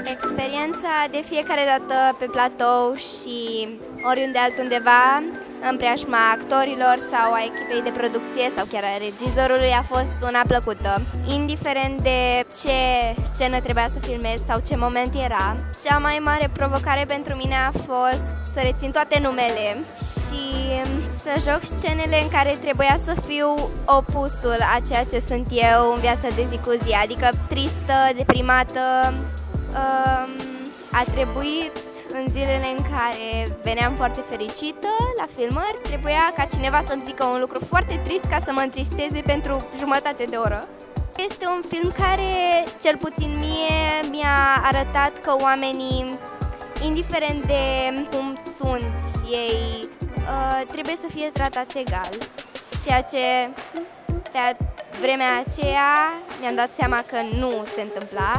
Experiența de fiecare dată pe platou și oriunde altundeva, în preajma actorilor sau a echipei de producție sau chiar a regizorului, a fost una plăcută. Indiferent de ce scenă trebuia să filmez sau ce moment era, cea mai mare provocare pentru mine a fost să rețin toate numele și să joc scenele în care trebuia să fiu opusul a ceea ce sunt eu în viața de zi cu zi, adică tristă, deprimată. A trebuit în zilele în care veneam foarte fericită la filmări, trebuia ca cineva să-mi zică un lucru foarte trist ca să mă întristeze pentru jumătate de oră. Este un film care, cel puțin mie, mi-a arătat că oamenii, indiferent de cum sunt ei, trebuie să fie tratați egal. Ceea ce pe vremea aceea mi-am dat seama că nu se întâmpla.